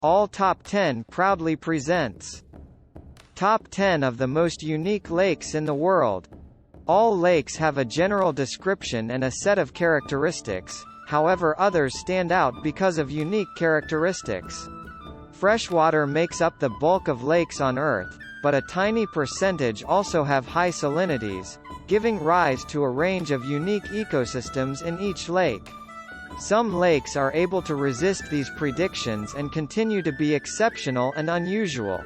All Top 10 proudly presents Top 10 of the most unique lakes in the world. All lakes have a general description and a set of characteristics, however others stand out because of unique characteristics. Freshwater makes up the bulk of lakes on Earth, but a tiny percentage also have high salinities, giving rise to a range of unique ecosystems in each lake. Some lakes are able to resist these predictions and continue to be exceptional and unusual.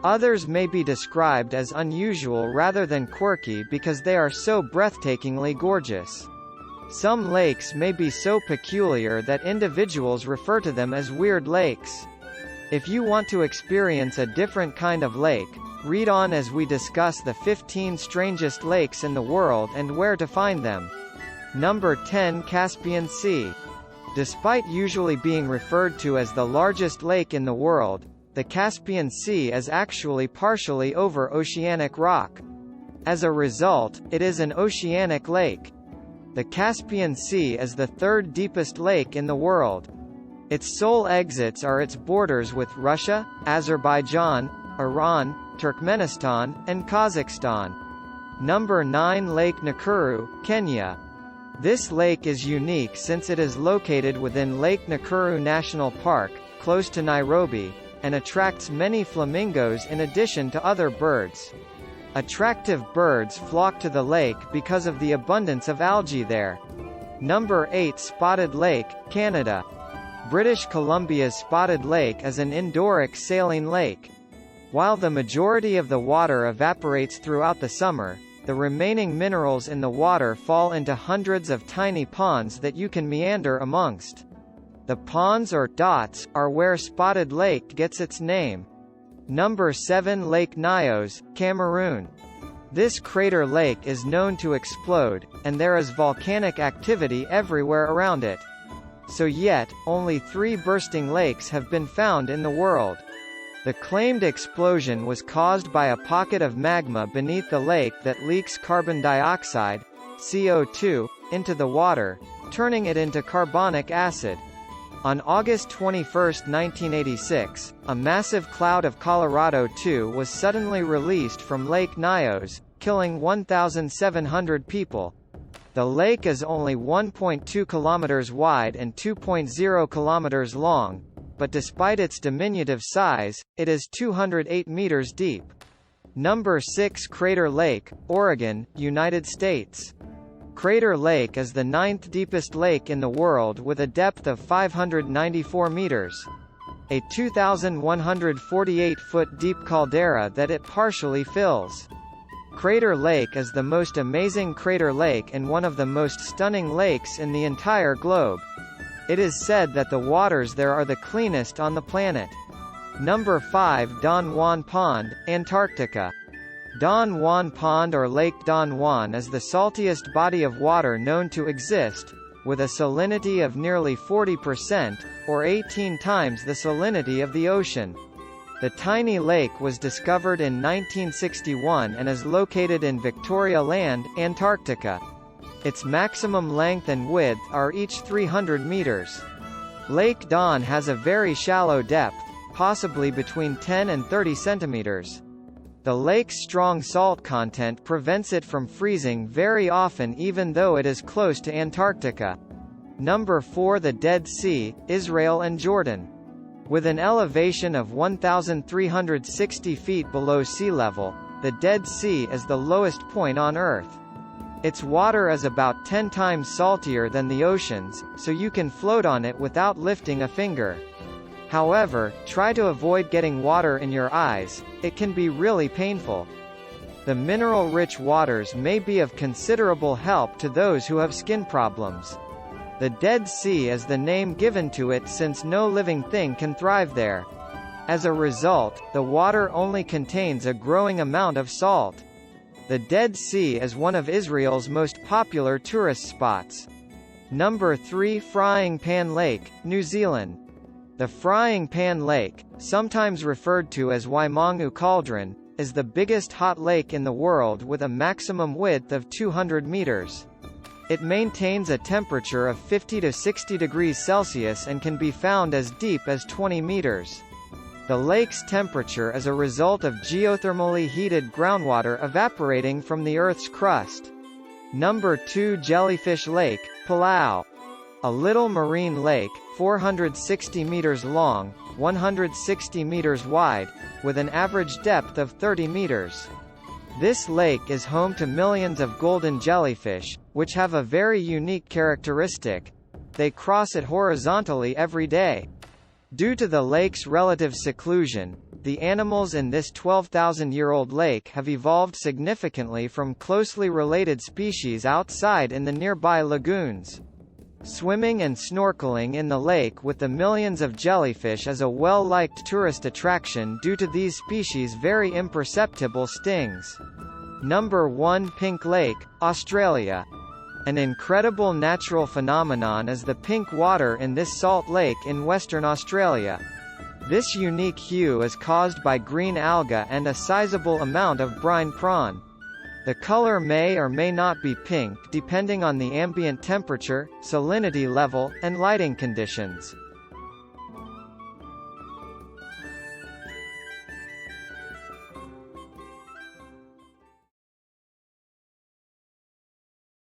Others may be described as unusual rather than quirky because they are so breathtakingly gorgeous. Some lakes may be so peculiar that individuals refer to them as weird lakes. If you want to experience a different kind of lake, read on as we discuss the 15 strangest lakes in the world and where to find them. Number 10. Caspian Sea. Despite usually being referred to as the largest lake in the world, the Caspian Sea is actually partially over oceanic rock. As a result, it is an oceanic lake. The Caspian Sea is the third deepest lake in the world. Its sole exits are its borders with Russia, Azerbaijan, Iran, Turkmenistan, and Kazakhstan. Number 9. Lake Nakuru, Kenya. This lake is unique since it is located within Lake Nakuru National Park, close to Nairobi, and attracts many flamingos in addition to other birds. Attractive birds flock to the lake because of the abundance of algae there. Number 8. Spotted Lake, Canada. British Columbia's Spotted Lake is an endorheic saline lake. While the majority of the water evaporates throughout the summer, the remaining minerals in the water fall into hundreds of tiny ponds that you can meander amongst. The ponds or dots are where Spotted Lake gets its name. Number 7. Lake Nyos, Cameroon. This crater lake is known to explode, and there is volcanic activity everywhere around it. So yet, only 3 bursting lakes have been found in the world. The claimed explosion was caused by a pocket of magma beneath the lake that leaks carbon dioxide, CO2, into the water, turning it into carbonic acid. On August 21, 1986, a massive cloud of Colorado II was suddenly released from Lake Nyos, killing 1,700 people. The lake is only 1.2 kilometers wide and 2.0 kilometers long, but despite its diminutive size, it is 208 meters deep. Number 6. Crater Lake, Oregon, United States. Crater Lake is the 9th deepest lake in the world with a depth of 594 meters. A 2,148-foot deep caldera that it partially fills. Crater Lake is the most amazing crater lake and one of the most stunning lakes in the entire globe. It is said that the waters there are the cleanest on the planet. Number 5. Don Juan Pond, Antarctica. Don Juan Pond or Lake Don Juan is the saltiest body of water known to exist, with a salinity of nearly 40%, or 18 times the salinity of the ocean. The tiny lake was discovered in 1961 and is located in Victoria Land, Antarctica. Its maximum length and width are each 300 meters. Lake Don has a very shallow depth, possibly between 10 and 30 centimeters. The lake's strong salt content prevents it from freezing very often even though it is close to Antarctica. Number 4. The Dead Sea, Israel and Jordan. With an elevation of 1,360 feet below sea level, the Dead Sea is the lowest point on Earth. Its water is about 10 times saltier than the oceans, so you can float on it without lifting a finger. However, try to avoid getting water in your eyes, it can be really painful. The mineral-rich waters may be of considerable help to those who have skin problems. The Dead Sea is the name given to it since no living thing can thrive there. As a result, the water only contains a growing amount of salt. The Dead Sea is one of Israel's most popular tourist spots. Number 3. Frying Pan Lake, New Zealand. The Frying Pan Lake, sometimes referred to as Waimangu Cauldron, is the biggest hot lake in the world with a maximum width of 200 meters. It maintains a temperature of 50 to 60 degrees Celsius and can be found as deep as 20 meters. The lake's temperature is a result of geothermally heated groundwater evaporating from the Earth's crust. Number 2. Jellyfish Lake, Palau. A little marine lake, 460 meters long, 160 meters wide, with an average depth of 30 meters. This lake is home to millions of golden jellyfish, which have a very unique characteristic. They cross it horizontally every day. Due to the lake's relative seclusion, the animals in this 12,000-year-old lake have evolved significantly from closely related species outside in the nearby lagoons. Swimming and snorkeling in the lake with the millions of jellyfish is a well-liked tourist attraction due to these species' very imperceptible stings. Number 1. Pink Lake, Australia. An incredible natural phenomenon is the pink water in this salt lake in Western Australia. This unique hue is caused by green alga and a sizable amount of brine prawn. The color may or may not be pink depending on the ambient temperature, salinity level, and lighting conditions.